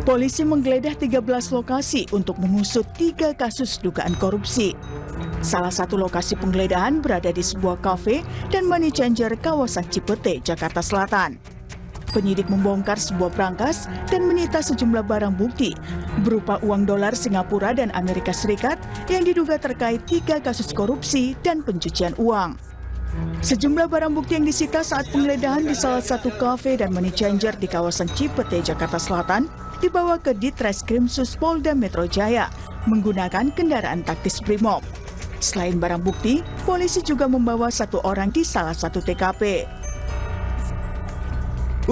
Polisi menggeledah 13 lokasi untuk mengusut 3 kasus dugaan korupsi. Salah satu lokasi penggeledahan berada di sebuah kafe dan money changer kawasan Cipete, Jakarta Selatan. Penyidik membongkar sebuah brankas dan menyita sejumlah barang bukti berupa uang dolar Singapura dan Amerika Serikat yang diduga terkait 3 kasus korupsi dan pencucian uang. Sejumlah barang bukti yang disita saat penggeledahan di salah satu kafe dan money changer di kawasan Cipete, Jakarta Selatan dibawa ke Ditreskrimsus Polda Metro Jaya menggunakan kendaraan taktis Brimob. Selain barang bukti, polisi juga membawa 1 orang di salah satu TKP.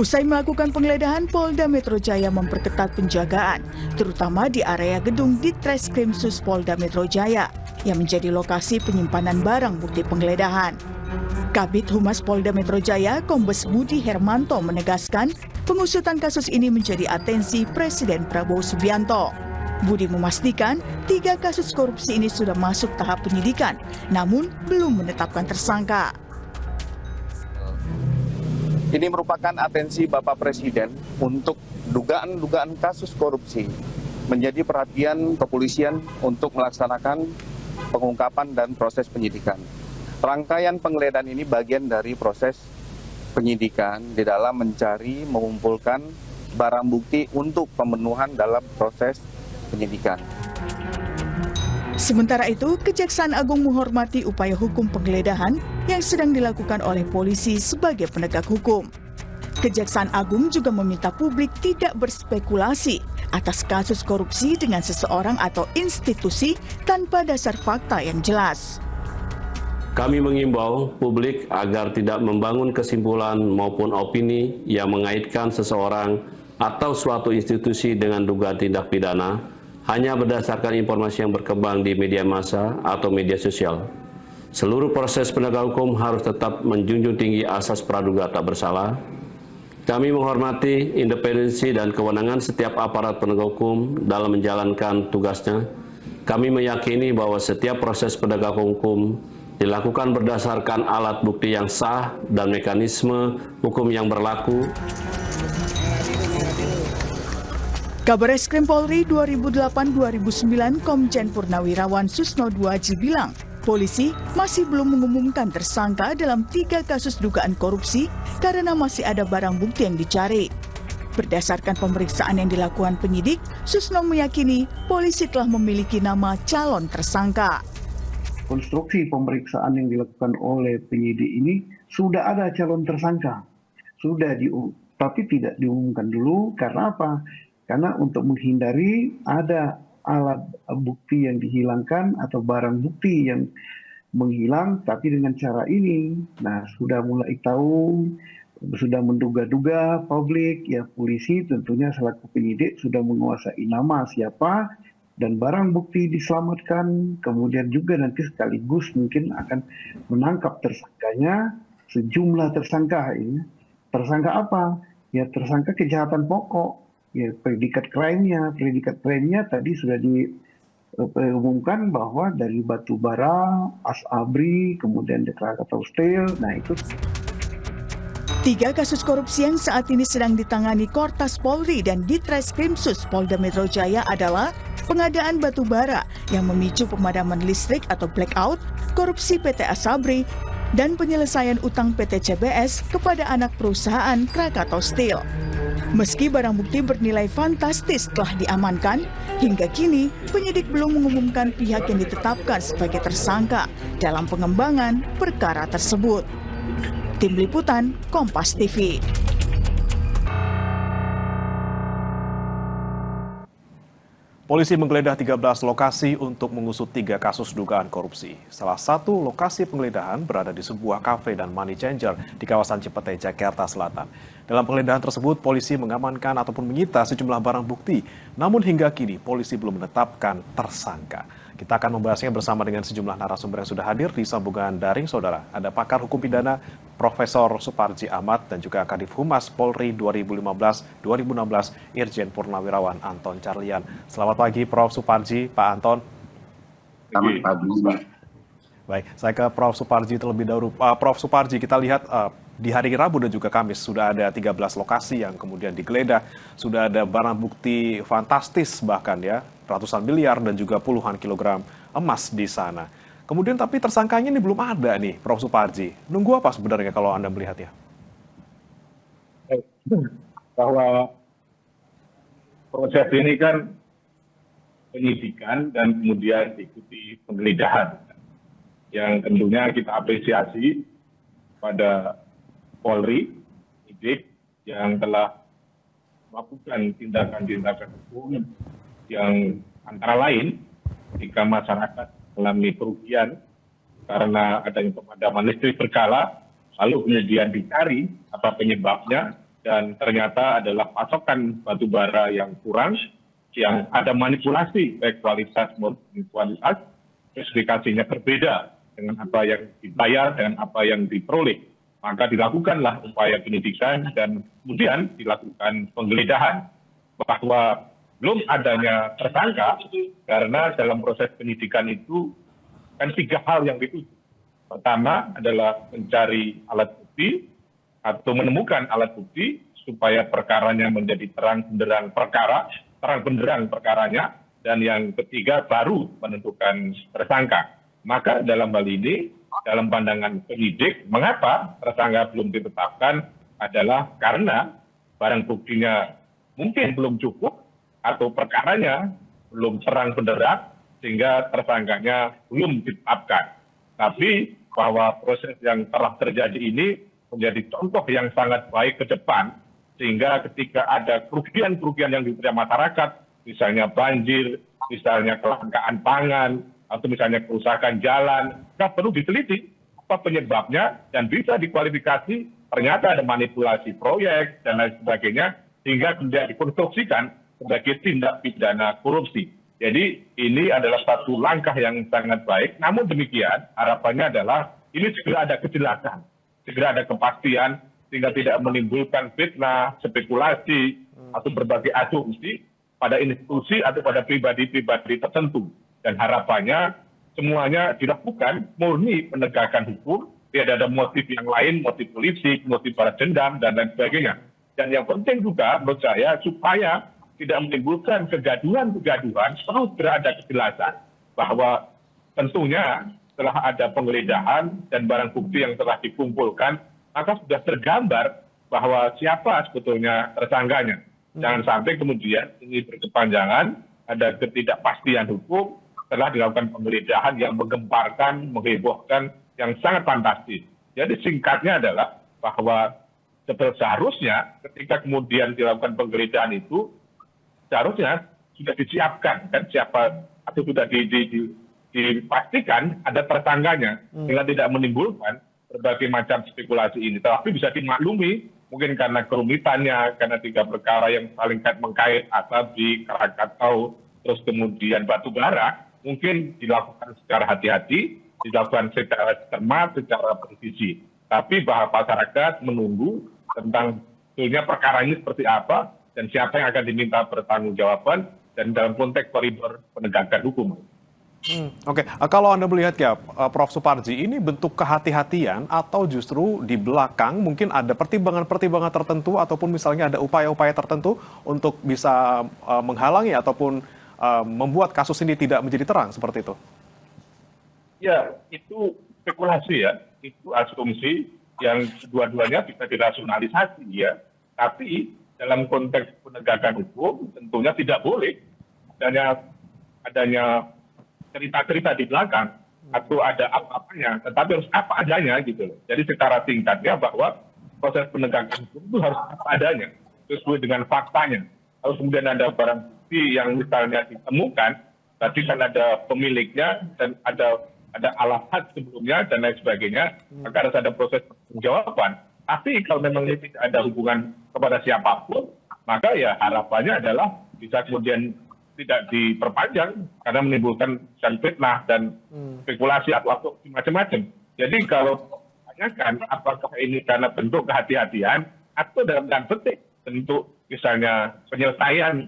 Usai melakukan penggeledahan, Polda Metro Jaya memperketat penjagaan, terutama di area gedung Ditreskrimsus Polda Metro Jaya yang menjadi lokasi penyimpanan barang bukti penggeledahan. Kabid Humas Polda Metro Jaya, Kombes Budi Hermanto menegaskan pengusutan kasus ini menjadi atensi Presiden Prabowo Subianto. Budi memastikan 3 kasus korupsi ini sudah masuk tahap penyidikan, namun belum menetapkan tersangka. Ini merupakan atensi Bapak Presiden untuk dugaan-dugaan kasus korupsi menjadi perhatian kepolisian untuk melaksanakan pengungkapan dan proses penyidikan. Rangkaian penggeledahan ini bagian dari proses penyidikan di dalam mencari, mengumpulkan barang bukti untuk pemenuhan dalam proses penyidikan. Sementara itu, Kejaksaan Agung menghormati upaya hukum penggeledahan yang sedang dilakukan oleh polisi sebagai penegak hukum. Kejaksaan Agung juga meminta publik tidak berspekulasi atas kasus korupsi dengan seseorang atau institusi tanpa dasar fakta yang jelas. Kami mengimbau publik agar tidak membangun kesimpulan maupun opini yang mengaitkan seseorang atau suatu institusi dengan dugaan tindak pidana hanya berdasarkan informasi yang berkembang di media massa atau media sosial. Seluruh proses penegak hukum harus tetap menjunjung tinggi asas praduga tak bersalah. Kami menghormati independensi dan kewenangan setiap aparat penegak hukum dalam menjalankan tugasnya. Kami meyakini bahwa setiap proses penegak hukum dilakukan berdasarkan alat bukti yang sah dan mekanisme hukum yang berlaku. Kabar Eskrim Polri 2008-2009 Komjen Purnawirawan Susno Dwaji bilang, polisi masih belum mengumumkan tersangka dalam 3 kasus dugaan korupsi karena masih ada barang bukti yang dicari. Berdasarkan pemeriksaan yang dilakukan penyidik, Susno meyakini polisi telah memiliki nama calon tersangka. Konstruksi pemeriksaan yang dilakukan oleh penyidik ini sudah ada calon tersangka, tapi tidak diumumkan dulu. Karena apa? Karena untuk menghindari ada alat bukti yang dihilangkan atau barang bukti yang menghilang, tapi dengan cara ini, nah sudah mulai tahu, sudah menduga-duga publik, ya polisi tentunya selaku penyidik sudah menguasai nama siapa. Dan barang bukti diselamatkan, kemudian juga nanti sekaligus mungkin akan menangkap tersangkanya, sejumlah tersangka ini. Tersangka apa? Ya tersangka kejahatan pokok, ya predikat crime-nya tadi sudah diumumkan bahwa dari batu bara, asabri, kemudian Krakatau Steel, nah itu. 3 kasus korupsi yang saat ini sedang ditangani Kortas Polri dan Ditreskrimsus Polda Metro Jaya adalah pengadaan batu bara yang memicu pemadaman listrik atau blackout, korupsi PT Asabri, dan penyelesaian utang PT CBS kepada anak perusahaan Krakatau Steel. Meski barang bukti bernilai fantastis telah diamankan, hingga kini penyidik belum mengumumkan pihak yang ditetapkan sebagai tersangka dalam pengembangan perkara tersebut. Tim Liputan, Kompas TV. Polisi menggeledah 13 lokasi untuk mengusut 3 kasus dugaan korupsi. Salah satu lokasi penggeledahan berada di sebuah kafe dan money changer di kawasan Cipete, Jakarta Selatan. Dalam penggeledahan tersebut, polisi mengamankan ataupun menyita sejumlah barang bukti. Namun hingga kini, polisi belum menetapkan tersangka. Kita akan membahasnya bersama dengan sejumlah narasumber yang sudah hadir di sambungan daring, saudara. Ada pakar hukum pidana Profesor Suparji Ahmad dan juga Kadif Humas Polri 2015-2016 Irjen Purnawirawan Anton Carlian. Selamat pagi Prof. Suparji, Pak Anton. Selamat pagi, Pak. Baik, saya ke Prof. Suparji terlebih dahulu. Prof. Suparji, kita lihat di hari Rabu dan juga Kamis sudah ada 13 lokasi yang kemudian digeledah, sudah ada barang bukti fantastis bahkan ya, ratusan miliar dan juga puluhan kilogram emas di sana. Kemudian tapi tersangkanya ini belum ada nih, Prof. Suparji. Nunggu apa sebenarnya kalau Anda melihatnya? Bahwa proses ini kan penyidikan dan kemudian diikuti penggeledahan, yang tentunya kita apresiasi pada Polri, penyidik yang telah melakukan tindakan-tindakan hukum yang antara lain ketika masyarakat mengalami kerugian karena adanya pemadaman listrik berkala, lalu kemudian dicari apa penyebabnya, dan ternyata adalah pasokan batu bara yang kurang, yang ada manipulasi baik kualitas maupun kualitas, spesifikasinya berbeda dengan apa yang dibayar, dengan apa yang diperoleh. Maka dilakukanlah upaya penyidikan dan kemudian dilakukan penggeledahan bahwa belum adanya tersangka karena dalam proses penyidikan itu kan 3 hal yang dituju. Pertama adalah mencari alat bukti atau menemukan alat bukti supaya perkaranya menjadi terang benderang perkaranya, dan yang ketiga baru menentukan tersangka. Maka dalam hal ini, dalam pandangan penyidik, mengapa tersangka belum ditetapkan adalah karena barang buktinya mungkin belum cukup atau perkaranya belum terang benderang sehingga tersangkanya belum ditetapkan. Tapi bahwa proses yang telah terjadi ini menjadi contoh yang sangat baik ke depan, sehingga ketika ada kerugian-kerugian yang diterima masyarakat, misalnya banjir, misalnya kelangkaan pangan, atau misalnya kerusakan jalan, nggak perlu diteliti apa penyebabnya dan bisa dikualifikasi ternyata ada manipulasi proyek dan lain sebagainya, sehingga kemudian dikonstruksikan sebagai tindak pidana korupsi. Jadi ini adalah satu langkah yang sangat baik. Namun demikian harapannya adalah ini segera ada kejelasan, segera ada kepastian, sehingga tidak menimbulkan fitnah, spekulasi, atau berbagai asumsi pada institusi atau pada pribadi-pribadi tertentu. Dan harapannya semuanya dilakukan murni penegakan hukum, tidak ada motif yang lain, motif politik, motif balas dendam, dan lain sebagainya. Dan yang penting juga menurut saya, supaya tidak menimbulkan kegaduhan-kegaduhan, perlu berada kejelasan bahwa tentunya setelah ada penggeledahan dan barang bukti yang telah dikumpulkan, maka sudah tergambar bahwa siapa sebetulnya tersangkanya. Jangan sampai kemudian ini berkepanjangan, ada ketidakpastian hukum, telah dilakukan penggeledahan yang menggemparkan, menghebohkan, yang sangat fantastis. Jadi singkatnya adalah bahwa seharusnya ketika kemudian dilakukan penggeledahan itu, seharusnya sudah disiapkan, kan siapa, atau sudah dipastikan ada tersangkanya, sehingga tidak menimbulkan berbagai macam spekulasi ini. Tapi bisa dimaklumi, mungkin karena kerumitannya, karena 3 perkara yang saling mengkait, Asabi, Krakatau, terus kemudian batu bara, mungkin dilakukan secara hati-hati, dilakukan secara cermat, secara presisi. Tapi bahwa masyarakat menunggu tentang sebetulnya perkara ini seperti apa, dan siapa yang akan diminta pertanggungjawaban, dan dalam konteks koridor penegakan hukum. Oke. Kalau Anda melihat ya, Prof. Suparji, ini bentuk kehati-hatian atau justru di belakang mungkin ada pertimbangan-pertimbangan tertentu ataupun misalnya ada upaya-upaya tertentu untuk bisa menghalangi ataupun membuat kasus ini tidak menjadi terang seperti itu? Ya, itu spekulasi ya, itu asumsi yang kedua-duanya bisa dirasionalisasi ya. Tapi dalam konteks penegakan hukum tentunya tidak boleh adanya cerita-cerita di belakang atau ada apa-apanya, tetapi harus apa adanya gitu loh. Jadi secara singkatnya bahwa proses penegakan hukum itu harus apa adanya, sesuai dengan faktanya. Harus kemudian ada barang bukti yang misalnya ditemukan, tadi kan ada pemiliknya dan ada alasan sebelumnya dan lain sebagainya, maka harus ada proses penjawaban. Tapi kalau memang ini tidak ada hubungan kepada siapapun, maka ya harapannya adalah bisa kemudian tidak diperpanjang karena menimbulkan fitnah dan spekulasi atau macam-macam. Jadi kalau tanyakan apakah ini karena bentuk kehati-hatian atau dalam tanda petik bentuk misalnya penyelesaian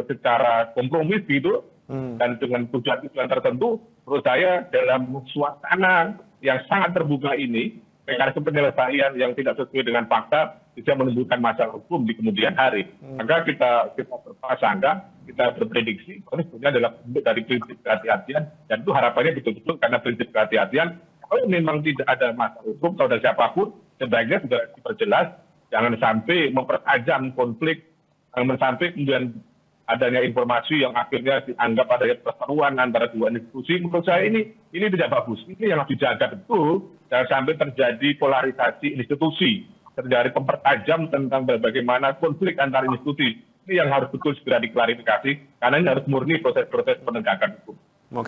secara kompromis gitu dan dengan tujuan-tujuan tertentu, menurut saya dalam suasana yang sangat terbuka ini, mekanisme penyelesaian yang tidak sesuai dengan fakta bisa menimbulkan masalah hukum di kemudian hari. Maka kita berprasangka, kita berprediksi, ini sebenarnya adalah bentuk dari prinsip kehati-hatian, dan itu harapannya betul-betul karena prinsip kehati-hatian, kalau memang tidak ada masalah hukum, kalau ada siapapun, sebaiknya sudah diperjelas, jangan sampai mempertajam konflik, jangan sampai kemudian adanya informasi yang akhirnya dianggap adanya perseteruan antara dua institusi. Menurut saya ini tidak bagus. Ini yang harus dijaga betul, jangan sampai terjadi polarisasi institusi, terjadi mempertajam tentang bagaimana konflik antar institusi. Ini yang harus betul segera diklarifikasi, karena ini harus murni proses-proses penegakan hukum.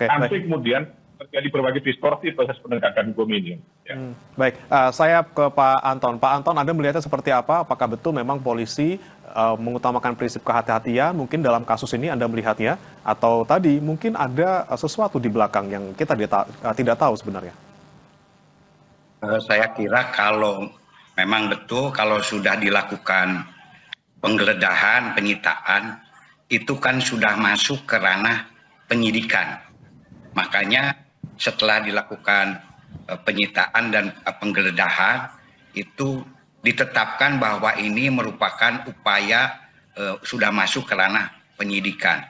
Sampai kemudian terjadi berbagai distorsi proses penegakan hukum ini. Ya. Baik, saya ke Pak Anton. Pak Anton, Anda melihatnya seperti apa? Apakah betul memang polisi mengutamakan prinsip kehati-hatian? Mungkin dalam kasus ini Anda melihatnya, atau tadi mungkin ada sesuatu di belakang yang kita tidak tahu sebenarnya? Saya kira kalau memang betul kalau sudah dilakukan penggeledahan, penyitaan, itu kan sudah masuk ke ranah penyidikan. Makanya setelah dilakukan penyitaan dan penggeledahan, itu ditetapkan bahwa ini merupakan upaya sudah masuk ke ranah penyidikan.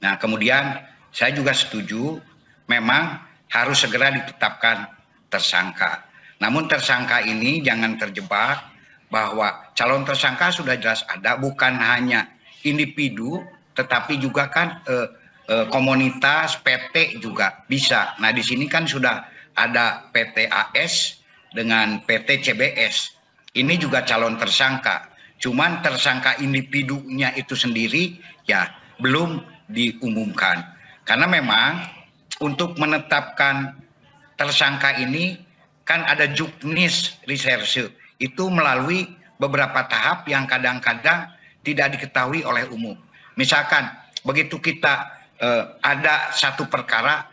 Nah, kemudian saya juga setuju memang harus segera ditetapkan tersangka. Namun tersangka ini jangan terjebak bahwa calon tersangka sudah jelas ada, bukan hanya individu, tetapi juga kan komunitas, PT juga bisa. Nah, di sini kan sudah ada PT AS dengan PT CBS. Ini juga calon tersangka. Cuman tersangka individunya itu sendiri ya belum diumumkan. Karena memang untuk menetapkan tersangka ini kan ada juknis reserse. Itu melalui beberapa tahap yang kadang-kadang tidak diketahui oleh umum. Misalkan begitu kita ada satu perkara,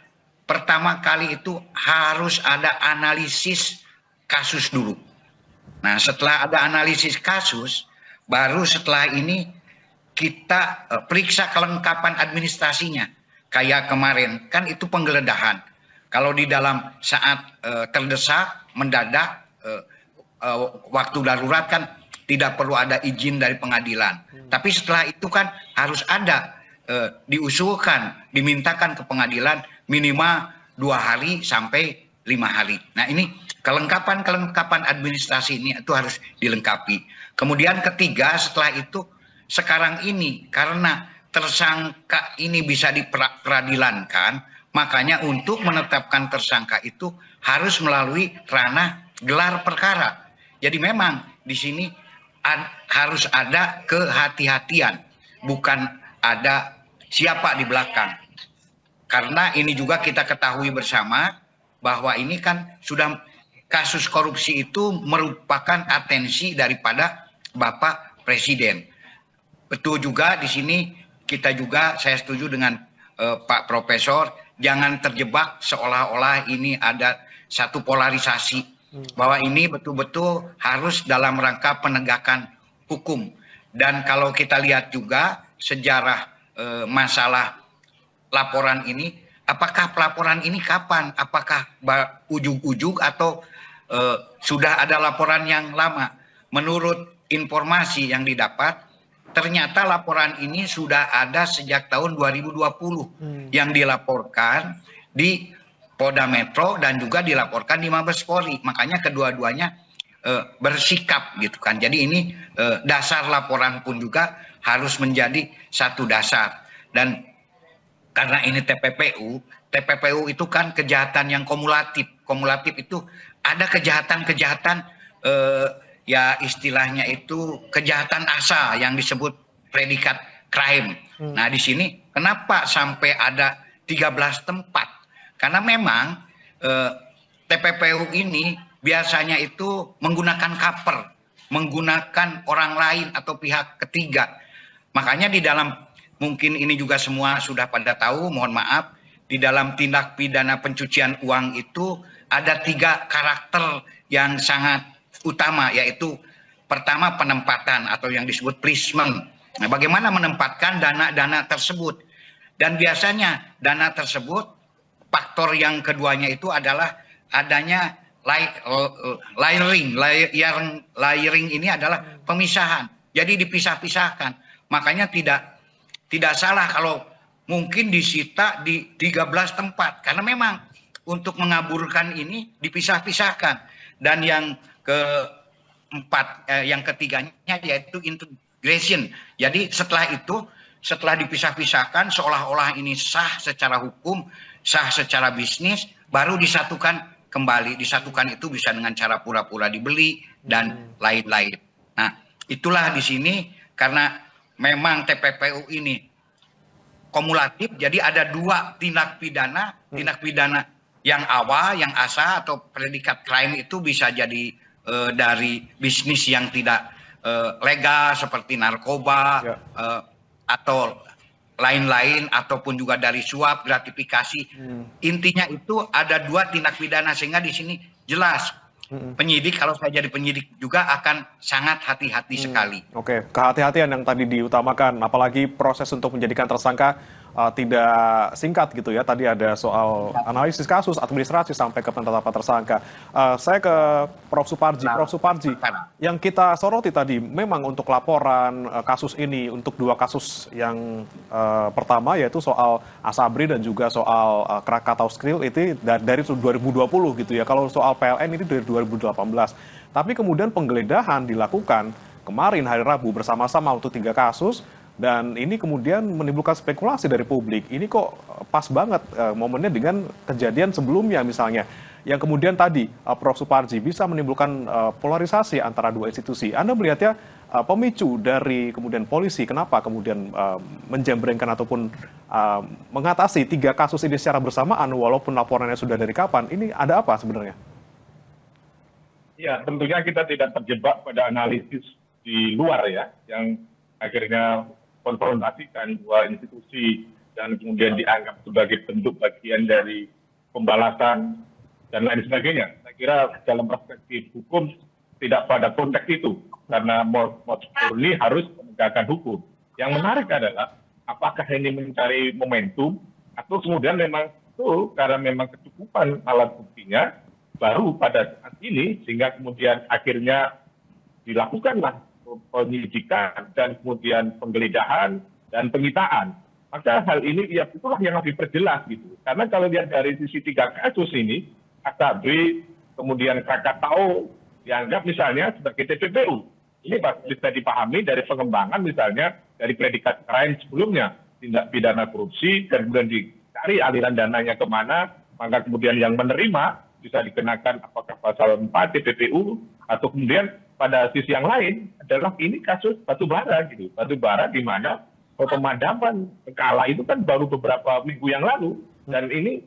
pertama kali itu harus ada analisis kasus dulu. Nah, setelah ada analisis kasus, baru setelah ini kita periksa kelengkapan administrasinya. Kayak kemarin, kan itu penggeledahan. Kalau di dalam saat terdesak, mendadak, waktu darurat kan tidak perlu ada izin dari pengadilan. Tapi setelah itu kan harus ada diusulkan, dimintakan ke pengadilan minimal 2 hari sampai 5 hari. Nah, ini kelengkapan administrasi ini itu harus dilengkapi. Kemudian ketiga, setelah itu sekarang ini karena tersangka ini bisa diperadilankan, makanya untuk menetapkan tersangka itu harus melalui ranah gelar perkara. Jadi memang di sini harus ada kehati-hatian, bukan ada siapa di belakang. Karena ini juga kita ketahui bersama bahwa ini kan sudah kasus korupsi itu merupakan atensi daripada Bapak Presiden. Betul juga di sini kita juga, saya setuju dengan Pak Profesor, jangan terjebak seolah-olah ini ada satu polarisasi. Bahwa ini betul-betul harus dalam rangka penegakan hukum. Dan kalau kita lihat juga sejarah masalah laporan ini, apakah pelaporan ini kapan? Apakah ujug-ujug atau sudah ada laporan yang lama? Menurut informasi yang didapat, ternyata laporan ini sudah ada sejak tahun 2020 yang dilaporkan di Polda Metro dan juga dilaporkan di Mabes Polri. Makanya kedua-duanya bersikap gitu kan. Jadi ini dasar laporan pun juga harus menjadi satu dasar. Dan karena ini TPPU itu kan kejahatan yang kumulatif. Kumulatif itu ada kejahatan-kejahatan ya istilahnya itu kejahatan asal yang disebut predikat crime. Nah, di sini kenapa sampai ada 13 tempat? Karena memang TPPU ini biasanya itu menggunakan cover, menggunakan orang lain atau pihak ketiga. Makanya di dalam, mungkin ini juga semua sudah pada tahu, mohon maaf, di dalam tindak pidana pencucian uang itu ada 3 karakter yang sangat utama, yaitu pertama penempatan atau yang disebut placement. Nah, bagaimana menempatkan dana-dana tersebut? Dan biasanya dana tersebut faktor yang keduanya itu adalah adanya layering. Layering ini adalah pemisahan. Jadi dipisah-pisahkan. Makanya tidak salah kalau mungkin disita di 13 tempat. Karena memang untuk mengaburkan ini dipisah-pisahkan. Dan yang yang ketiganya yaitu integration. Jadi setelah itu, setelah dipisah-pisahkan seolah-olah ini sah secara hukum, sah secara bisnis, baru disatukan kembali. Disatukan itu bisa dengan cara pura-pura dibeli dan lain-lain. Nah, itulah di sini karena memang TPPU ini kumulatif, jadi ada dua tindak pidana yang awal, yang asa atau predikat crime itu bisa jadi dari bisnis yang tidak legal seperti narkoba atau lain-lain, ataupun juga dari suap, gratifikasi. Intinya itu ada dua tindak pidana, sehingga di sini jelas penyidik, kalau saya jadi penyidik juga akan sangat hati-hati sekali. Oke, kehati-hatian yang tadi diutamakan, apalagi proses untuk menjadikan tersangka tidak singkat gitu ya. Tadi ada soal analisis kasus, administrasi sampai ke penetapan tersangka. Saya ke Prof. Suparji. Prof. Suparji, yang kita soroti tadi memang untuk laporan kasus ini, untuk dua kasus yang pertama yaitu soal Asabri dan juga soal Krakatau Steel itu dari 2020 gitu ya. Kalau soal PLN ini dari 2018. Tapi kemudian penggeledahan dilakukan kemarin hari Rabu bersama-sama untuk 3 kasus. Dan ini kemudian menimbulkan spekulasi dari publik. Ini kok pas banget momennya dengan kejadian sebelumnya misalnya. Yang kemudian tadi Prof. Suparji bisa menimbulkan polarisasi antara dua institusi. Anda melihatnya pemicu dari kemudian polisi, kenapa kemudian menjembrengkan ataupun mengatasi 3 kasus ini secara bersamaan walaupun laporannya sudah dari kapan? Ini ada apa sebenarnya? Ya, tentunya kita tidak terjebak pada analisis di luar ya, yang akhirnya konfrontasikan dua institusi dan kemudian dianggap sebagai bentuk bagian dari pembalasan dan lain sebagainya. Saya kira dalam perspektif hukum tidak pada konteks itu, karena modus murni harus menegakkan hukum. Yang menarik adalah apakah ini mencari momentum atau kemudian memang itu karena memang kecukupan alat buktinya baru pada saat ini sehingga kemudian akhirnya dilakukanlah penyidikan dan kemudian penggeledahan dan penyitaan. Maka hal ini ya itulah yang harus diperjelas gitu. Karena kalau lihat dari sisi 3 kasus ini, Asabri, kemudian Krakatau dianggap misalnya sebagai TPPU. Ini bisa dipahami dari pengembangan misalnya dari predikat crime sebelumnya, tindak pidana korupsi, dan kemudian dicari aliran dananya kemana, maka kemudian yang menerima bisa dikenakan apakah pasal 4 TPPU atau kemudian pada sisi yang lain adalah ini kasus batubara gitu. Batubara di mana pemadaman skala itu kan baru beberapa minggu yang lalu dan ini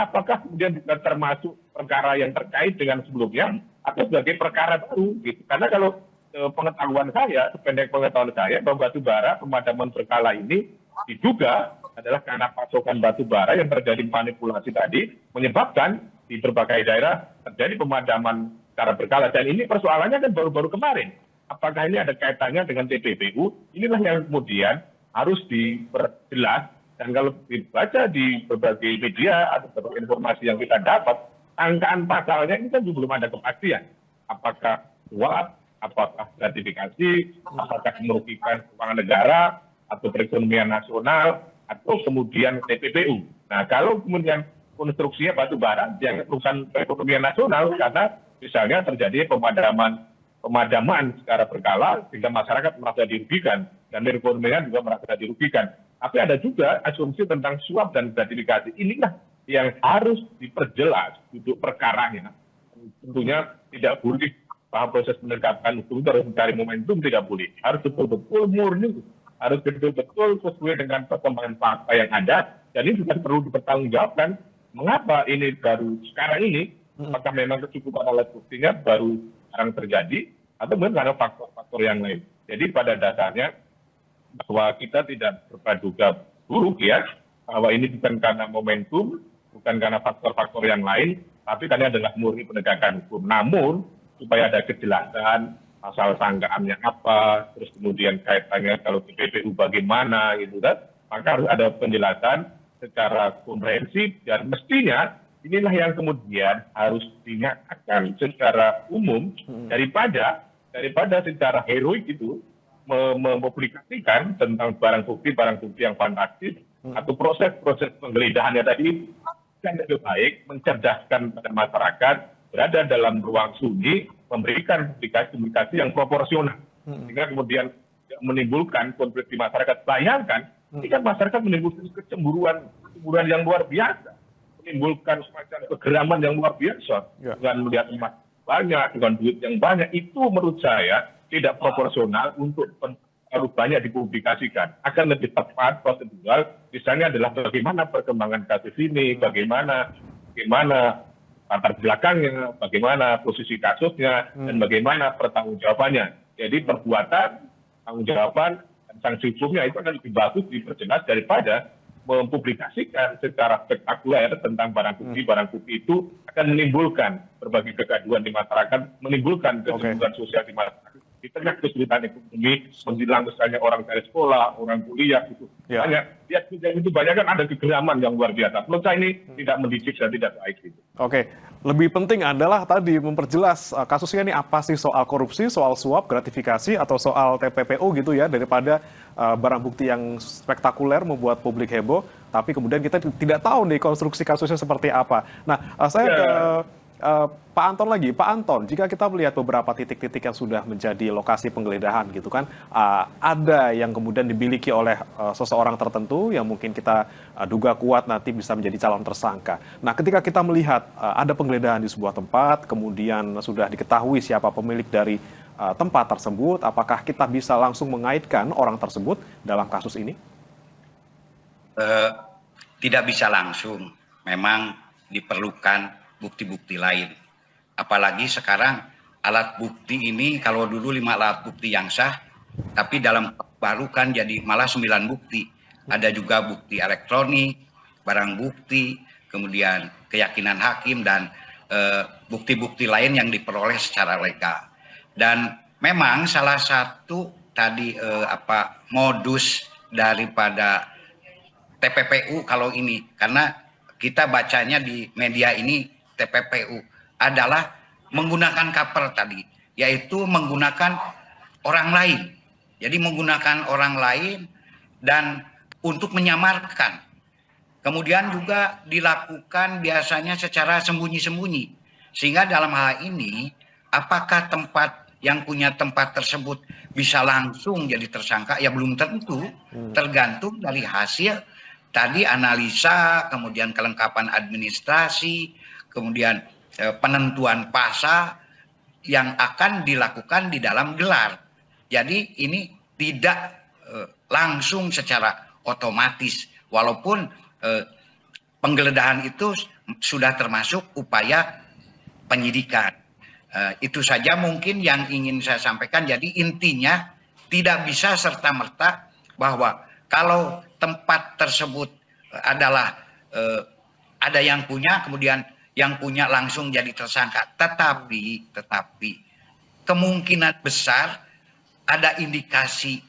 apakah kemudian juga termasuk perkara yang terkait dengan sebelumnya atau sebagai perkara baru gitu. Karena kalau pengetahuan saya, sependek pengetahuan saya bahwa batubara pemadaman berkala ini diduga adalah karena pasokan batubara yang terjadi manipulasi tadi menyebabkan di berbagai daerah terjadi pemadaman secara berkala. Dan ini persoalannya kan baru-baru kemarin. Apakah ini ada kaitannya dengan TPPU? Inilah yang kemudian harus diperjelas. Dan kalau dibaca di berbagai media atau berbagai informasi yang kita dapat, angkaan pasalnya ini kan juga belum ada kepastian. Apakah suap, apakah gratifikasi, apakah merugikan keuangan negara, atau perekonomian nasional, atau kemudian TPPU. Nah, kalau kemudian konstruksinya batubara, yang perusahaan perekonomian nasional, karena misalnya terjadi pemadaman secara berkala sehingga masyarakat merasa dirugikan dan perekonomian juga merasa dirugikan. Tapi ada juga asumsi tentang suap dan gratifikasi. Inilah yang harus diperjelas duduk perkaranya. Tentunya tidak boleh bahwa proses penegakan hukum itu harus mencari momentum, tidak boleh. Harus betul-betul murni, harus betul-betul sesuai dengan perkembangan fakta yang ada. Dan ini juga perlu dipertanggungjawabkan. Mengapa ini baru sekarang ini? Apakah memang kecukupan alat buktinya baru sekarang terjadi atau mungkin karena faktor-faktor yang lain. Jadi pada dasarnya bahwa kita tidak berpraduga buruk ya, bahwa ini bukan karena momentum, bukan karena faktor-faktor yang lain, tapi karena adalah murni penegakan hukum. Namun supaya ada kejelasan pasal sangkaannya apa, terus kemudian kaitannya kalau TPPU bagaimana gitu kan, maka harus ada penjelasan secara komprehensif, dan mestinya inilah yang kemudian harus dinyatakan secara umum daripada secara heroik itu mempublikasikan tentang barang bukti yang fantastis atau proses-proses penggeledahannya tadi. Yang lebih baik mencerdaskan pada masyarakat, berada dalam ruang sunyi, memberikan publikasi yang proporsional, sehingga kemudian menimbulkan konflik di masyarakat. Bayangkan, ini kan masyarakat menimbulkan kecemburuan yang luar biasa, menimbulkan semacam kegeraman yang luar biasa dengan melihat emas banyak, dengan duit yang banyak. Itu menurut saya tidak proporsional untuk harus banyak dipublikasikan. Akan lebih tepat prosedural, misalnya adalah bagaimana perkembangan kasus ini, bagaimana latar belakangnya, bagaimana posisi kasusnya, dan bagaimana pertanggungjawabannya. Jadi perbuatan, tanggung-jawaban, dan sanksi hukumnya itu akan lebih bagus diperjelas daripada mempublikasikan secara spektakuler tentang barang bukti itu akan menimbulkan berbagai kegaduhan di masyarakat, menimbulkan kecemburuan sosial di masyarakat. Di tengah kesulitan ekonomi, menjelang misalnya orang dari sekolah, orang kuliah, gitu. Banyak, itu banyak kan ada kegeraman yang luar biasa. Menurut saya ini tidak mendidik dan tidak baik. Gitu. Oke, lebih penting adalah tadi memperjelas kasusnya ini apa sih, soal korupsi, soal suap, gratifikasi, atau soal TPPU gitu ya, daripada barang bukti yang spektakuler membuat publik heboh, tapi kemudian kita tidak tahu nih konstruksi kasusnya seperti apa. Nah, saya ke Pak Anton lagi. Pak Anton, jika kita melihat beberapa titik-titik yang sudah menjadi lokasi penggeledahan gitu kan, ada yang kemudian dimiliki oleh seseorang tertentu yang mungkin kita duga kuat nanti bisa menjadi calon tersangka. Nah, ketika kita melihat ada penggeledahan di sebuah tempat, kemudian sudah diketahui siapa pemilik dari tempat tersebut, apakah kita bisa langsung mengaitkan orang tersebut dalam kasus ini? Tidak bisa langsung. Memang diperlukan bukti-bukti lain. Apalagi sekarang alat bukti ini, kalau dulu 5 alat bukti yang sah, tapi dalam baru kan jadi malah 9 bukti. Ada juga bukti elektronik, barang bukti, kemudian keyakinan hakim, dan bukti-bukti lain yang diperoleh secara legal. Dan memang salah satu tadi modus daripada TPPU kalau ini, karena kita bacanya di media ini TPPU adalah menggunakan cover tadi, yaitu menggunakan orang lain. Jadi menggunakan orang lain dan untuk menyamarkan. Kemudian juga dilakukan biasanya secara sembunyi-sembunyi. Sehingga dalam hal ini, apakah tempat yang punya tempat tersebut bisa langsung jadi tersangka? Ya belum tentu, tergantung dari hasil tadi analisa, kemudian kelengkapan administrasi, kemudian penentuan pasal yang akan dilakukan di dalam gelar. Jadi ini tidak langsung secara otomatis, walaupun penggeledahan itu sudah termasuk upaya penyidikan. Itu saja mungkin yang ingin saya sampaikan. Jadi intinya tidak bisa serta-merta bahwa kalau tempat tersebut adalah ada yang punya, kemudian yang punya langsung jadi tersangka. Tetapi kemungkinan besar ada indikasi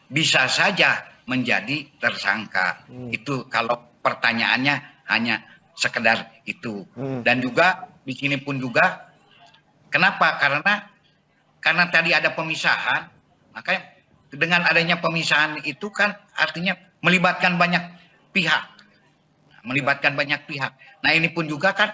bisa saja menjadi tersangka. Itu kalau pertanyaannya hanya sekedar itu. Dan juga di sini pun juga kenapa? Karena tadi ada pemisahan, makanya dengan adanya pemisahan itu kan artinya melibatkan banyak pihak. Nah, ini pun juga kan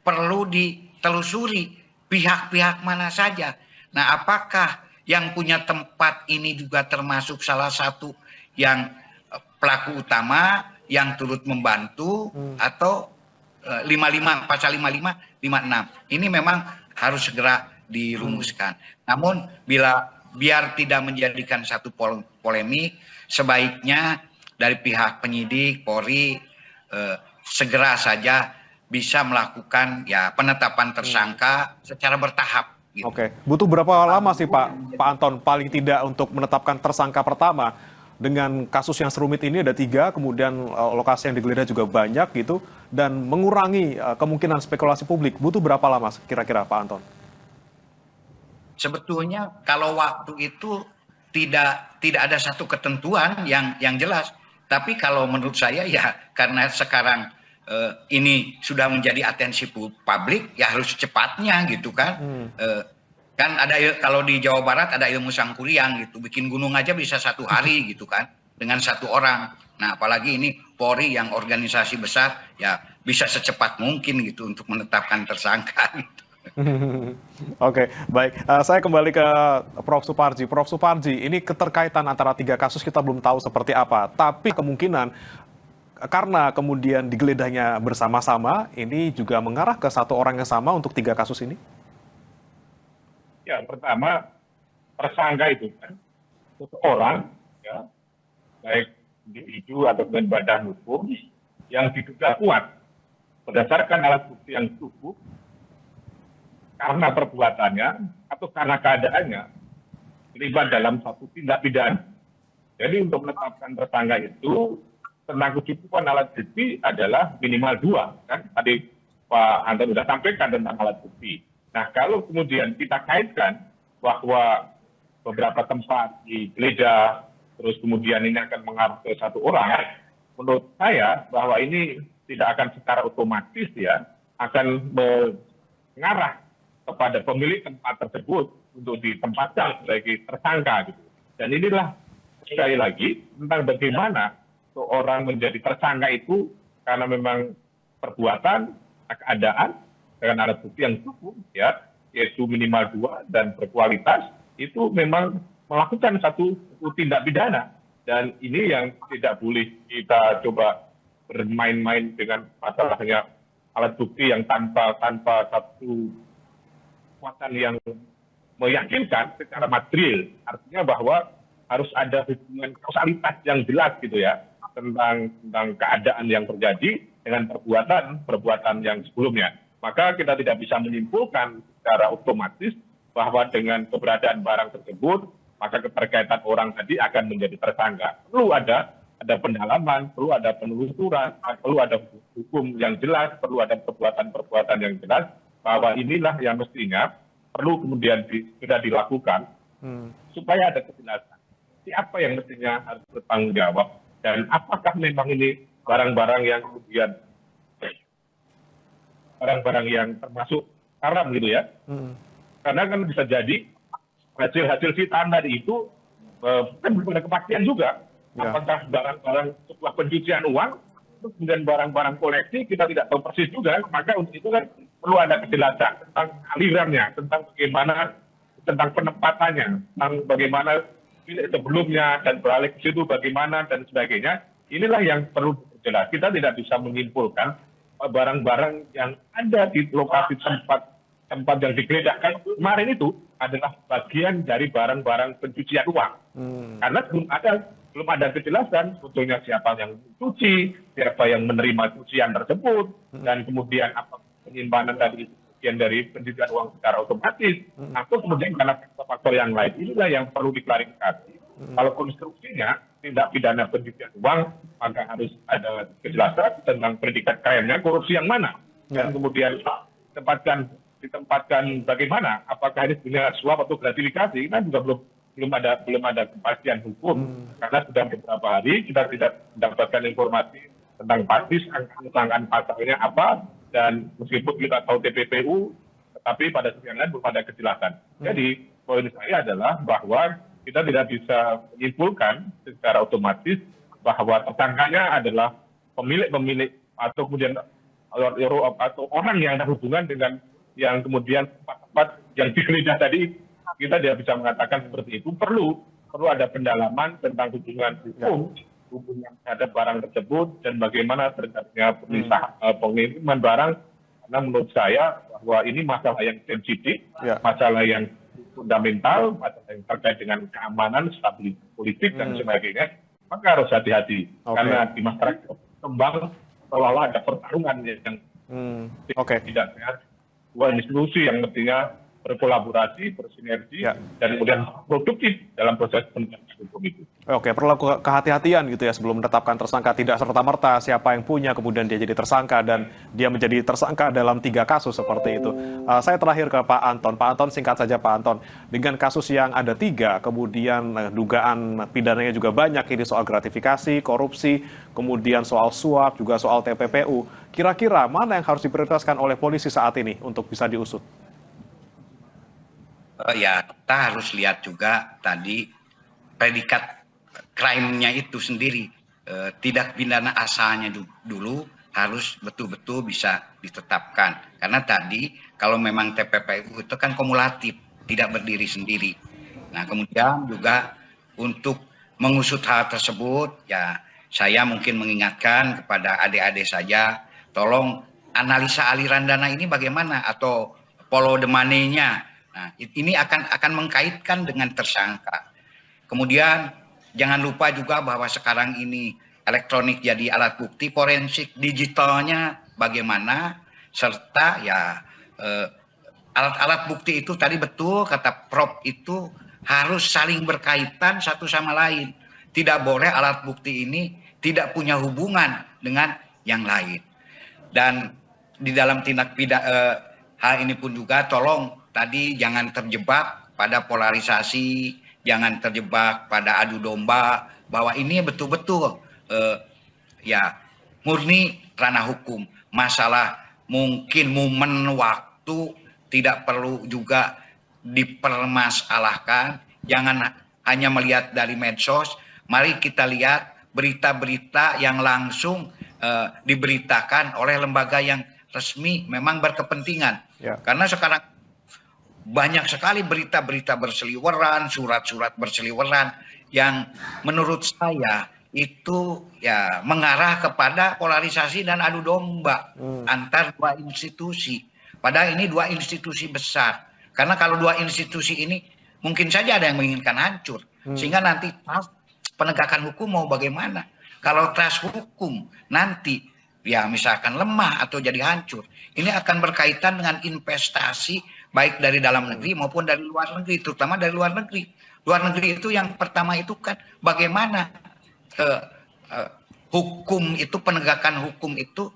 perlu ditelusuri pihak-pihak mana saja. Nah, apakah yang punya tempat ini juga termasuk salah satu yang pelaku utama yang turut membantu atau 55 pasal 55, 56. Ini memang harus segera dirumuskan. Namun biar tidak menjadikan satu polemik, sebaiknya dari pihak penyidik Polri segera saja bisa melakukan penetapan tersangka secara bertahap. Gitu. Oke, butuh berapa lama sih Pak Anton paling tidak untuk menetapkan tersangka pertama? Dengan kasus yang serumit ini ada 3, kemudian lokasi yang digeledah juga banyak gitu, dan mengurangi kemungkinan spekulasi publik. Butuh berapa lama kira-kira Pak Anton? Sebetulnya kalau waktu itu tidak ada satu ketentuan yang jelas, Tapi kalau menurut saya ya karena sekarang ini sudah menjadi atensi publik, ya harus secepatnya gitu kan. Kan ada kalau di Jawa Barat ada ilmu sangkuriang gitu, bikin gunung aja bisa 1 hari gitu kan dengan 1 orang. Nah apalagi ini Polri yang organisasi besar, ya bisa secepat mungkin gitu untuk menetapkan tersangka. Gitu. Oke, baik. Saya kembali ke Prof. Suparji. Prof. Suparji, ini keterkaitan antara 3 kasus kita belum tahu seperti apa, tapi kemungkinan karena kemudian digeledahnya bersama-sama, ini juga mengarah ke 1 orang yang sama untuk 3 kasus ini? Ya, pertama, tersangka itu kan seseorang, ya, baik individu atau badan hukum yang diduga kuat berdasarkan alat bukti yang cukup karena perbuatannya atau karena keadaannya terlibat dalam satu tindak pidana. Jadi untuk menetapkan tersangka itu tentang kecukupan alat bukti adalah minimal 2, kan? Tadi Pak Anton sudah sampaikan tentang alat bukti. Nah kalau kemudian kita kaitkan bahwa beberapa tempat digeledah, terus kemudian ini akan mengarah ke 1 orang, menurut saya bahwa ini tidak akan secara otomatis ya akan mengarah kepada pemilik tempat tersebut untuk ditempatkan sebagai tersangka gitu. Dan inilah sekali lagi tentang bagaimana seorang menjadi tersangka itu karena memang perbuatan, keadaan dengan alat bukti yang cukup ya, yaitu minimal 2 dan berkualitas, itu memang melakukan satu tindak pidana. Dan ini yang tidak boleh kita coba bermain-main dengan masalahnya alat bukti yang tanpa satu kekuatan yang meyakinkan secara material. Artinya bahwa harus ada hubungan kausalitas yang jelas gitu ya tentang keadaan yang terjadi dengan perbuatan yang sebelumnya. Maka kita tidak bisa menyimpulkan secara otomatis bahwa dengan keberadaan barang tersebut maka keterkaitan orang tadi akan menjadi tersangka. Perlu ada pendalaman, perlu ada penelusuran, perlu ada hukum yang jelas, perlu ada perbuatan-perbuatan yang jelas, bahwa inilah yang mestinya perlu kemudian sudah dilakukan supaya ada kejelasan. Siapa yang mestinya harus bertanggung jawab dan apakah memang ini barang-barang yang kemudian barang-barang yang termasuk haram gitu ya. Karena kan bisa jadi hasil sitaan tadi itu kan belum ada kepastian juga. Ya. Apakah barang-barang sebuah pencucian uang, kemudian barang-barang koleksi kita tidak tahu persis juga. Maka untuk itu kan perlu ada kejelasan tentang alirannya, tentang bagaimana, tentang penempatannya, tentang bagaimana sebelumnya dan beralih ke situ bagaimana dan sebagainya. Inilah yang perlu jelas. Kita tidak bisa menyimpulkan barang-barang yang ada di lokasi tempat yang digeledah kemarin itu adalah bagian dari barang-barang pencucian uang. Karena belum ada kejelasan sebetulnya siapa yang mencuci, siapa yang menerima cucian tersebut, dan kemudian apa penyimpanan dari bagian dari pencucian uang secara otomatis, atau kemudian karena faktor yang lain. Inilah yang perlu diklarifikasi. Kalau konstruksinya tindak pidana pencucian uang, maka harus ada kejelasan tentang predikat kriminnya korupsi yang mana, dan kemudian ditempatkan bagaimana, apakah ini punya suap atau gratifikasi, kan juga belum ada kepastian hukum, karena sudah beberapa hari kita tidak mendapatkan informasi tentang pasti angka pasalnya apa, dan meskipun kita tahu TPPU, tetapi pada sisi yang lain belum ada kejelasan. Jadi poin saya adalah bahwa kita tidak bisa menyimpulkan secara otomatis bahwa tersangkanya adalah pemilik atau kemudian atau orang yang ada hubungan dengan yang kemudian tempat-tempat yang digeledah tadi. Kita tidak bisa mengatakan seperti itu. Perlu ada pendalaman tentang hubungan hukum, hubungan terhadap barang tersebut dan bagaimana terjadinya pengiriman barang. Karena menurut saya bahwa ini masalah yang sensitif, masalah yang fundamental, masalah yang terkait dengan keamanan, stabilitas politik dan sebagainya. Maka harus hati-hati karena di masyarakat kembang seolah-olah ada pertarungan yang tidak sehat. Sebuah institusi yang mestinya berkolaborasi, bersinergi, dan kemudian produktif dalam proses penegakan hukum itu. Oke, perlu kehati-hatian gitu ya sebelum menetapkan tersangka, tidak serta-merta siapa yang punya kemudian dia jadi tersangka dan dia menjadi tersangka dalam 3 kasus seperti itu. Saya terakhir ke Pak Anton. Pak Anton, singkat saja Pak Anton, dengan kasus yang ada 3, kemudian dugaan pidananya juga banyak, ini soal gratifikasi, korupsi, kemudian soal suap, juga soal TPPU. Kira-kira mana yang harus diprioritaskan oleh polisi saat ini untuk bisa diusut? Ya, kita harus lihat juga tadi predikat crime-nya itu sendiri. Tidak pidana asalnya dulu harus betul-betul bisa ditetapkan. Karena tadi kalau memang TPPU itu kan kumulatif, tidak berdiri sendiri. Nah, kemudian juga untuk mengusut hal tersebut, ya saya mungkin mengingatkan kepada adik-adik saja, tolong analisa aliran dana ini bagaimana atau follow the money-nya. Nah, ini akan mengkaitkan dengan tersangka. Kemudian jangan lupa juga bahwa sekarang ini elektronik jadi alat bukti, forensik digitalnya bagaimana, serta ya alat-alat bukti itu tadi betul kata Prof itu harus saling berkaitan satu sama lain. Tidak boleh alat bukti ini tidak punya hubungan dengan yang lain. Dan di dalam tindak pidana hal ini pun juga tolong tadi jangan terjebak pada polarisasi, jangan terjebak pada adu domba, bahwa ini betul-betul ya murni ranah hukum. Masalah mungkin momen waktu tidak perlu juga dipermasalahkan, jangan hanya melihat dari medsos, mari kita lihat berita-berita yang langsung diberitakan oleh lembaga yang resmi memang berkepentingan. Ya. Karena sekarang banyak sekali berita-berita berseliweran, surat-surat berseliweran yang menurut saya itu ya mengarah kepada polarisasi dan adu domba antar 2 institusi. Padahal ini 2 institusi besar. Karena kalau 2 institusi ini mungkin saja ada yang menginginkan hancur. Sehingga nanti penegakan hukum mau bagaimana? Kalau trust hukum nanti ya misalkan lemah atau jadi hancur, ini akan berkaitan dengan investasi baik dari dalam negeri maupun dari luar negeri, terutama dari luar negeri. Luar negeri itu yang pertama itu kan bagaimana hukum itu, penegakan hukum itu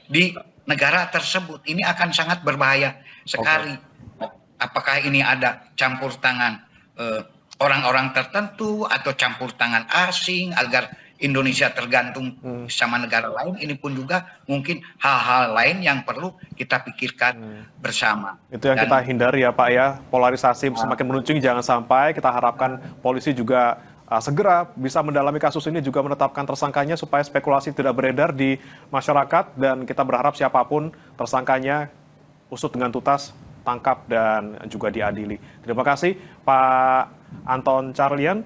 di negara tersebut. Ini akan sangat berbahaya sekali. Apakah ini ada campur tangan orang-orang tertentu atau campur tangan asing agar Indonesia tergantung sama negara lain, ini pun juga mungkin hal-hal lain yang perlu kita pikirkan bersama. Itu yang kita hindari ya Pak ya, polarisasi semakin menuncing, jangan sampai. Kita harapkan polisi juga segera bisa mendalami kasus ini, juga menetapkan tersangkanya supaya spekulasi tidak beredar di masyarakat, dan kita berharap siapapun tersangkanya usut dengan tuntas, tangkap dan juga diadili. Terima kasih Pak Anton Carlyan,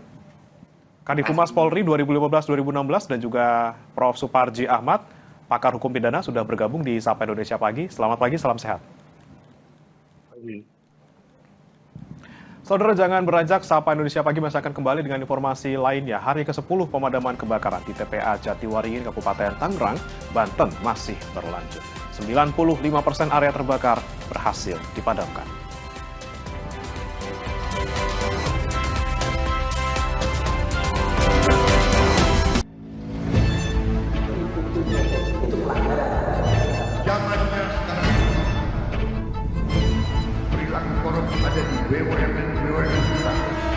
Kadif Humas Polri 2015-2016, dan juga Prof. Suparji Ahmad, pakar hukum pidana, sudah bergabung di Sapa Indonesia Pagi. Selamat pagi, salam sehat. Saudara, jangan beranjak, Sapa Indonesia Pagi masih akan kembali dengan informasi lainnya. Hari ke-10 pemadaman kebakaran di TPA Jatiwaringin, Kabupaten Tangerang, Banten masih berlanjut. 95% area terbakar berhasil dipadamkan.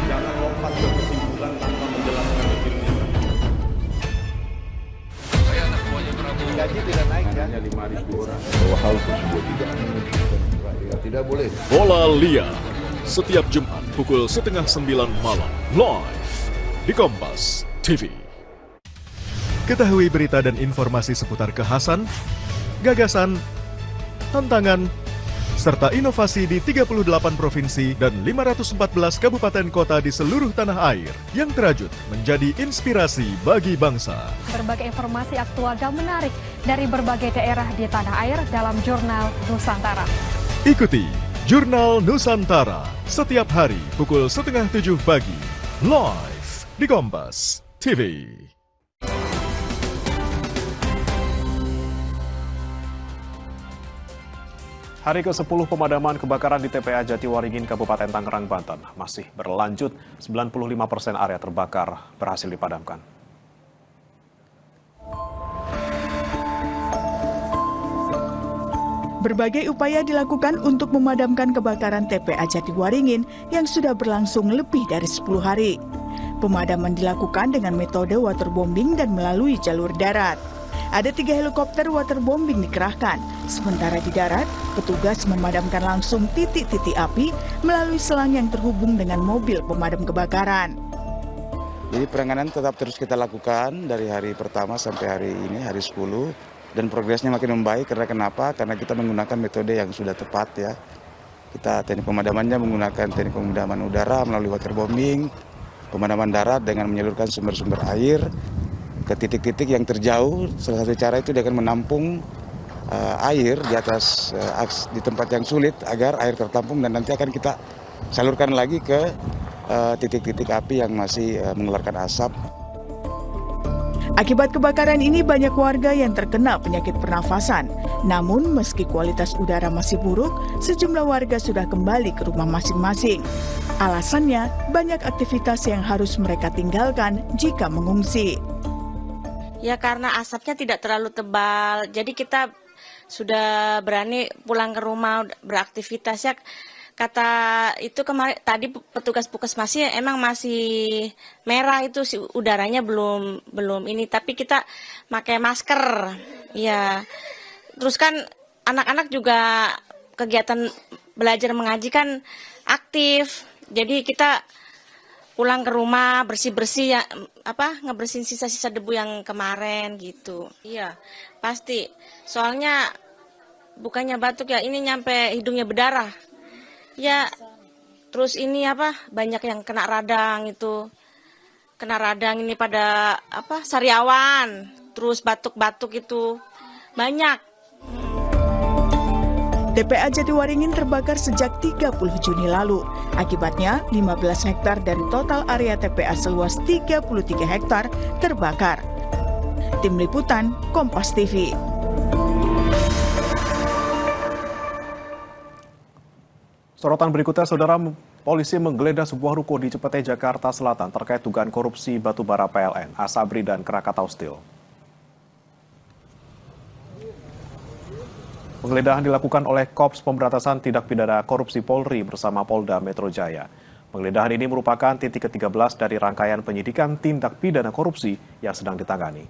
Jangan lompat ke kesimpulan tanpa menjelaskan dirinya. Saya anak buahnya Prabowo. Gaji tidak naik kan? Hanya 5.000 orang. Bahwa hal tersebut tidak boleh. Bola Liar setiap Jumat pukul 8:30 malam live di Kompas TV. Ketahui berita dan informasi seputar kekhasan, gagasan, tantangan, serta inovasi di 38 provinsi dan 514 kabupaten kota di seluruh tanah air yang terajut menjadi inspirasi bagi bangsa. Berbagai informasi aktual dan menarik dari berbagai daerah di tanah air dalam Jurnal Nusantara. Ikuti Jurnal Nusantara setiap hari pukul 6:30 pagi, live di Kompas TV. Hari ke-10 pemadaman kebakaran di TPA Jatiwaringin, Kabupaten Tangerang, Banten masih berlanjut. 95% area terbakar berhasil dipadamkan. Berbagai upaya dilakukan untuk memadamkan kebakaran TPA Jatiwaringin yang sudah berlangsung lebih dari 10 hari. Pemadaman dilakukan dengan metode waterbombing dan melalui jalur darat. Ada 3 helikopter waterbombing dikerahkan, sementara di darat, petugas memadamkan langsung titik-titik api melalui selang yang terhubung dengan mobil pemadam kebakaran. Jadi penanganan tetap terus kita lakukan dari hari pertama sampai hari ini, hari 10. Dan progresnya makin membaik karena kenapa? Karena kita menggunakan metode yang sudah tepat ya. Kita teknik pemadamannya menggunakan teknik pemadaman udara melalui waterbombing, pemadaman darat dengan menyalurkan sumber-sumber air ke titik-titik yang terjauh. Salah satu cara itu dengan menampung air di atas di tempat yang sulit agar air tertampung dan nanti akan kita salurkan lagi ke titik-titik api yang masih mengeluarkan asap. Akibat kebakaran ini banyak warga yang terkena penyakit pernafasan. Namun meski kualitas udara masih buruk, sejumlah warga sudah kembali ke rumah masing-masing. Alasannya banyak aktivitas yang harus mereka tinggalkan jika mengungsi. Ya karena asapnya tidak terlalu tebal, jadi kita sudah berani pulang ke rumah beraktivitas ya. Kata itu kemarin tadi petugas puskesmasnya emang masih merah itu udaranya belum ini, tapi kita pakai masker. Ya. Terus kan anak-anak juga kegiatan belajar mengaji kan aktif. Jadi kita pulang ke rumah bersih-bersih ya ngebersihin sisa-sisa debu yang kemarin gitu. Iya, pasti. Soalnya bukannya batuk ya, ini nyampe hidungnya berdarah. Ya, terus ini banyak yang kena radang itu. Kena radang ini pada sariawan, terus batuk-batuk itu banyak. TPA Jatiwaringin terbakar sejak 30 Juni lalu. Akibatnya 15 hektar dari total area TPA seluas 33 hektar terbakar. Tim Liputan Kompas TV. Sorotan berikutnya, Saudara, polisi menggeledah sebuah ruko di Cipete, Jakarta Selatan terkait dugaan korupsi batubara PLN, Asabri, dan Krakatau Steel. Penggeledahan dilakukan oleh Kops Pemberantasan Tindak Pidana Korupsi Polri bersama Polda Metro Jaya. Penggeledahan ini merupakan titik ke-13 dari rangkaian penyidikan tindak pidana korupsi yang sedang ditangani.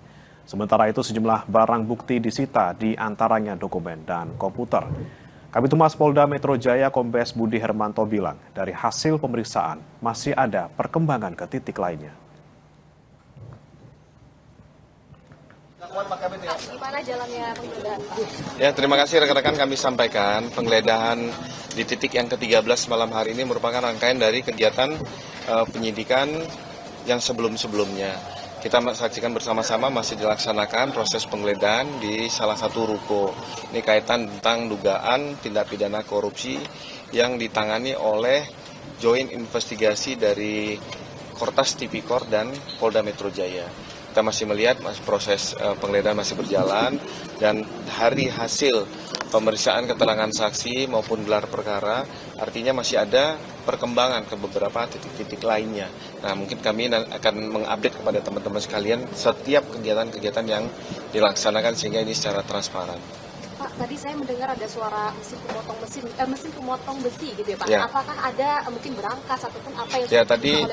Sementara itu sejumlah barang bukti disita, di antaranya dokumen dan komputer. Kabid Humas Polda Metro Jaya Kombes Budi Hermanto bilang, dari hasil pemeriksaan masih ada perkembangan ke titik lainnya. Gimana jalannya penggeledahan, Pak? Ya, terima kasih rekan-rekan, kami sampaikan penggeledahan di titik yang ke-13 malam hari ini merupakan rangkaian dari kegiatan penyidikan yang sebelum-sebelumnya. Kita saksikan bersama-sama masih dilaksanakan proses penggeledahan di salah satu ruko. Ini kaitan tentang dugaan tindak pidana korupsi yang ditangani oleh Joint Investigasi dari Kortas Tipikor dan Polda Metro Jaya. Kita masih melihat proses penggeledahan masih berjalan dan hari hasil pemeriksaan keterangan saksi maupun gelar perkara artinya masih ada perkembangan ke beberapa titik-titik lainnya. Nah, mungkin kami akan mengupdate kepada teman-teman sekalian setiap kegiatan-kegiatan yang dilaksanakan sehingga ini secara transparan. Pak, tadi saya mendengar ada suara mesin pemotong besi gitu ya Pak. Ya. Apakah ada mungkin berangkas ataupun apa yang ya tadi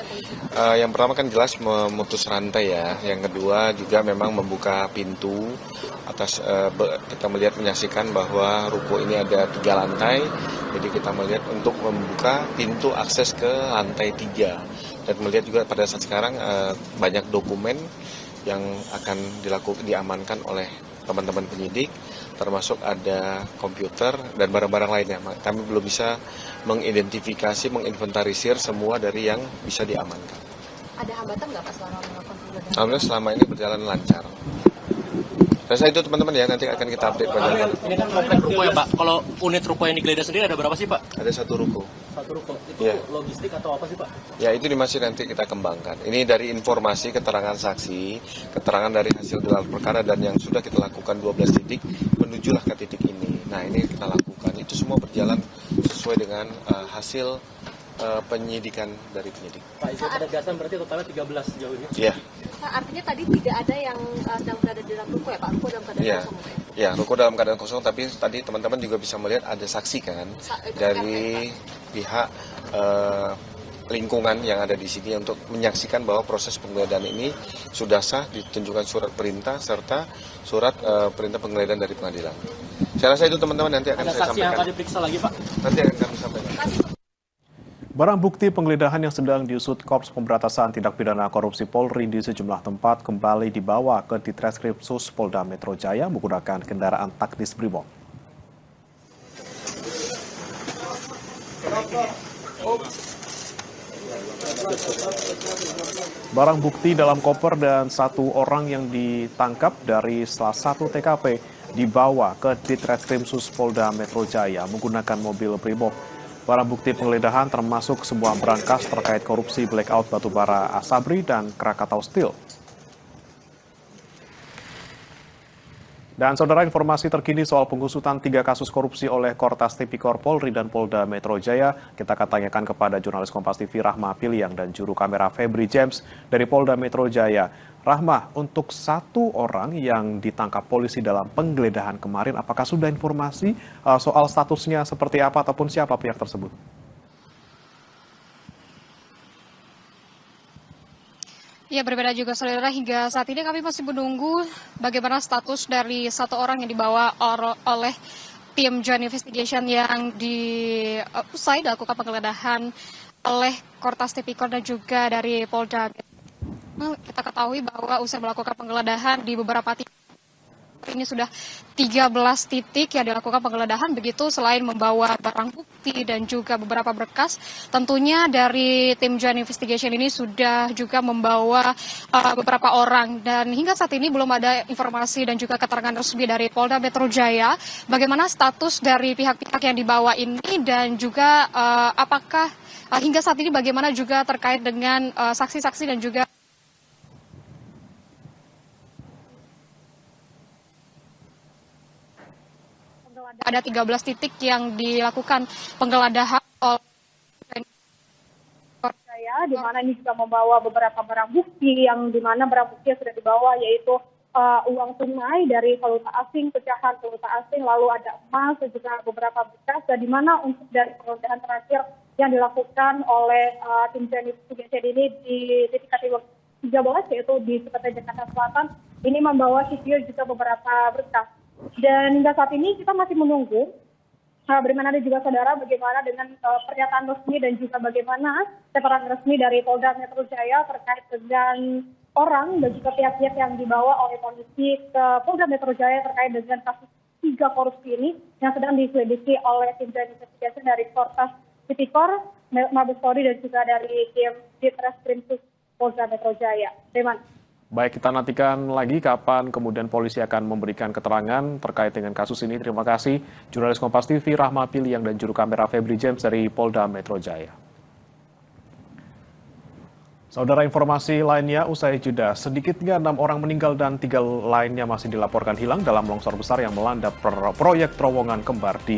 yang pertama kan jelas memutus rantai ya. Yang kedua juga memang membuka pintu atas kita melihat menyaksikan bahwa ruko ini ada 3 lantai. Jadi kita melihat untuk membuka pintu akses ke lantai 3 dan melihat juga pada saat sekarang banyak dokumen yang akan diamankan oleh teman-teman penyidik, termasuk ada komputer dan barang-barang lainnya. Kami belum bisa mengidentifikasi, menginventarisir semua dari yang bisa diamankan. Ada hambatan nggak Pak selama melakukan penggeledahan? Alhamdulillah selama ini berjalan lancar. Rasa itu teman-teman ya, nanti akan kita update pada ini kan komplek ruko ya Pak. Kalau unit ruko yang digeledah sendiri ada berapa sih Pak? Ada 1 ruko. 1 ruko. Itu ya. Logistik atau apa sih Pak? Ya itu masih nanti kita kembangkan. Ini dari informasi, keterangan saksi, keterangan dari hasil gelar perkara dan yang sudah kita lakukan 12 titik menujulah ke titik ini. Nah ini kita lakukan, itu semua berjalan sesuai dengan hasil penyidikan dari penyidik. Pak, izin penegasan berarti totalnya 13 sejauh ini? Iya. Nah, artinya tadi tidak ada yang sedang berada di dalam ruko ya Pak? Ruko dalam keadaan kosong ya? Ya, ruko dalam keadaan kosong, tapi tadi teman-teman juga bisa melihat ada saksi kan dari pihak lingkungan yang ada di sini untuk menyaksikan bahwa proses penggeledahan ini sudah sah, ditunjukkan surat perintah serta surat perintah penggeledahan dari pengadilan. Saya rasa itu teman-teman nanti akan saya sampaikan. Ada saksi yang akan diperiksa lagi Pak? Nanti akan kami sampaikan. Barang bukti penggeledahan yang sedang diusut Korps Pemberantasan Tindak Pidana Korupsi Polri di sejumlah tempat kembali dibawa ke Ditreskrimsus Polda Metro Jaya menggunakan kendaraan taktis Brimob. Barang bukti dalam koper dan 1 orang yang ditangkap dari salah satu TKP dibawa ke Ditreskrimsus Polda Metro Jaya menggunakan mobil Brimob. Barang bukti penggeledahan termasuk sebuah berangkas terkait korupsi blackout batubara Asabri dan Krakatau Steel. Dan saudara, informasi terkini soal pengusutan 3 kasus korupsi oleh Kortas Tipikor Polri dan Polda Metro Jaya, kita akan tanyakan kepada jurnalis Kompas TV Rahma Piliang dan juru kamera Febri James dari Polda Metro Jaya. Rahma, untuk 1 orang yang ditangkap polisi dalam penggeledahan kemarin, apakah sudah informasi soal statusnya seperti apa ataupun siapa pihak tersebut? Ya, berbeda juga saudara, hingga saat ini kami masih menunggu bagaimana status dari 1 orang yang dibawa oleh tim Joint Investigation yang usai dilakukan penggeledahan oleh Kortas Tipikor dan juga dari Polda. Kita ketahui bahwa usai melakukan penggeledahan di beberapa titik, ini sudah 13 titik yang dilakukan penggeledahan, begitu selain membawa barang bukti dan juga beberapa berkas, tentunya dari tim Joint Investigation ini sudah juga membawa beberapa orang, dan hingga saat ini belum ada informasi dan juga keterangan resmi dari Polda Metro Jaya bagaimana status dari pihak-pihak yang dibawa ini, dan juga apakah hingga saat ini bagaimana juga terkait dengan saksi-saksi dan juga ada 13 titik yang dilakukan penggeledahan oleh Jaya, di mana ini juga membawa beberapa barang bukti, yang di mana barang bukti yang sudah dibawa yaitu uang tunai dari valuta asing, pecahan valuta asing, lalu ada emas dan juga beberapa berkas, dan di mana untuk dari penggeledahan terakhir yang dilakukan oleh tim Joint Investigation ini di titik kategori 13 yaitu di Cipete Jakarta Selatan, ini membawa video juga beberapa berkas. Dan hingga saat ini kita masih menunggu bagaimana ada juga saudara bagaimana dengan pernyataan resmi dan juga bagaimana keterangan resmi dari Polda Metro Jaya terkait dengan orang dan juga pihak-pihak yang dibawa oleh polisi ke Polda Metro Jaya terkait dengan kasus 3 korupsi ini yang sedang diselidiki oleh tim Joint Investigation dari Kortas Tipikor, Mabes Polri dan juga dari tim Ditreskrimsus Polda Metro Jaya. Terima kasih. Baik, kita nantikan lagi kapan kemudian polisi akan memberikan keterangan terkait dengan kasus ini. Terima kasih jurnalis Kompas TV Rahma Piliang dan juru kamera Febri James dari Polda Metro Jaya. Saudara, informasi lainnya usai jeda, sedikitnya 6 orang meninggal dan 3 lainnya masih dilaporkan hilang dalam longsor besar yang melanda proyek terowongan kembar di